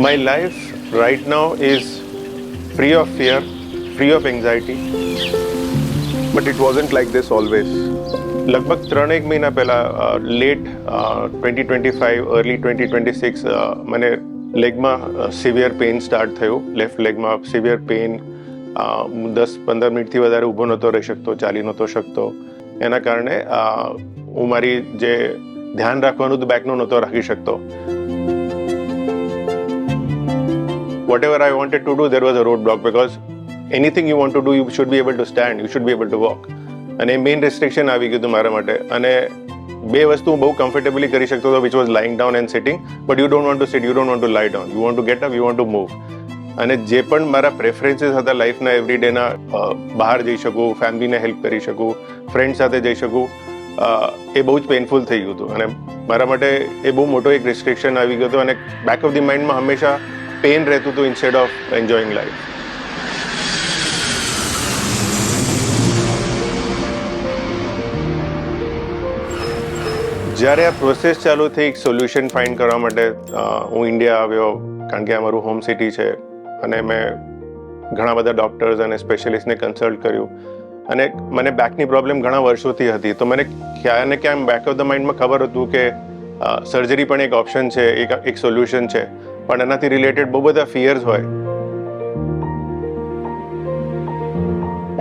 My life right now is free of fear, free of anxiety. But it wasn't like this always. લગભગ 3 મહિના પહેલાં late 2025 early 2026 મને લેગમાં severe pain start થયું. Left લેગમાં severe pain. 10-15 મિનિટથી વધારે ઊભો નહોતો રહી શકતો, ચાલી નહોતો શકતો. એના કારણે હું મારી જે ધ્યાન રાખવાનું હતું બેકનું નહોતો રાખી શકતો. Whatever I wanted to do, there was a roadblock because anything you want to do, you should be able to stand, you should be able to walk. અને મેઇન રિસ્ટ્રિક્શન આવી ગયું હતું મારા માટે. અને બે વસ્તુ હું બહુ કમ્ફર્ટેબલી કરી શકતો હતો, which was lying down and sitting. But you don't want to sit, you don't want to lie down, you want to get up, you want to move. અને જે પણ મારા પ્રેફરન્સીસ હતા લાઈફના એવરી ડેના, બહાર જઈ શકું, ફેમિલીને હેલ્પ કરી શકું, ફ્રેન્ડ સાથે જઈ શકું, એ બહુ જ પેઇનફુલ થઈ ગયું હતું. અને મારા માટે એ બહુ મોટો એક રિસ્ટ્રિક્શન આવી ગયો હતો. અને બેક ઓફ ધી માઇન્ડમાં હંમેશા પેઇન રહેતું હતું ઇન્સ્ટેડ ઓફ એન્જોઈંગ લાઈફ. જ્યારે આ પ્રોસેસ ચાલુ થઈ એક સોલ્યુશન ફાઇન્ડ કરવા માટે, હું ઇન્ડિયા આવ્યો કારણ કે આ મારું હોમ સિટી છે. અને મેં ઘણા બધા ડૉક્ટર્સ અને સ્પેશિયલિસ્ટને કન્સલ્ટ કર્યું. અને મને બેકની પ્રોબ્લેમ ઘણા વર્ષોથી હતી. તો મને ક્યાં ને ક્યાં બેક ઓફ ધ માઇન્ડમાં ખબર હતું કે સર્જરી પણ એક ઓપ્શન છે, એક સોલ્યુશન છે. પણ એનાથી રિલેટેડ બહુ બધા ફિયર્સ હોય.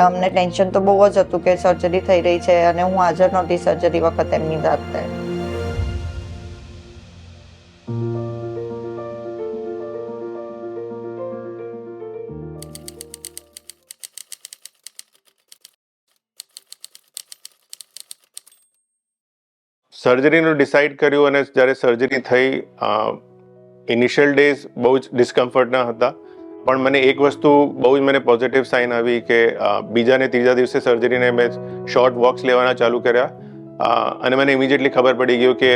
અમને ટેન્શન તો બહુ જ હતું કે સર્જરી થઈ રહી છે અને હું હાજર નહોતી સર્જરી વખતે એમની જાતે. સર્જરીનું ડિસાઇડ કર્યું અને જ્યારે સર્જરી થઈ, ઇનિશિયલ ડેઝ બહુ જ ડિસ્કમ્ફર્ટના હતા. પણ મને એક વસ્તુ બહુ જ મને પોઝિટિવ સાઇન આવી કે બીજા ને ત્રીજા દિવસે સર્જરીને મેં શોર્ટ વોક્સ લેવાના ચાલુ કર્યા. અને મને ઇમિડિયેટલી ખબર પડી ગયું કે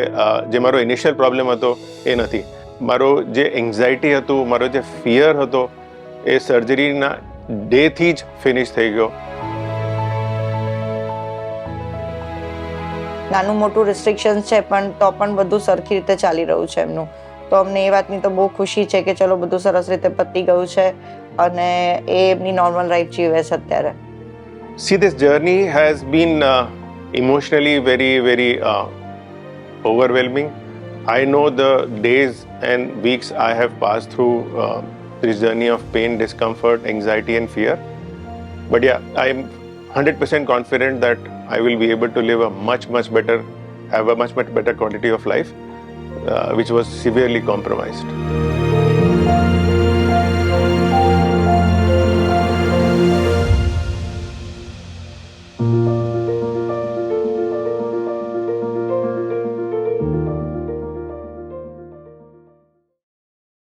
જે મારો ઇનિશિયલ પ્રોબ્લેમ હતો એ નથી. મારો જે એન્ઝાયટી હતું, મારો જે ફિયર હતો, એ સર્જરીના ડેથી જ ફિનિશ થઈ ગયો. નાનું મોટું રિસ્ટ્રિક્શન્સ છે પણ તો પણ બધું સરખી રીતે ચાલી રહ્યું છે એમનું. તો અમને એ વાતની તો બહુ ખુશી છે કે ચલો બધું સરસ રીતે પતી ગયું છે અને એ એમની નોર્મલ લાઈફ જીવે છે અત્યારે. See, this journey has been emotionally very, very overwhelming. I know the days and weeks I have passed through this journey of pain, discomfort, anxiety and fear. But yeah, I'm 100% confident that I will be able to live a much better quality of life, which was severely compromised.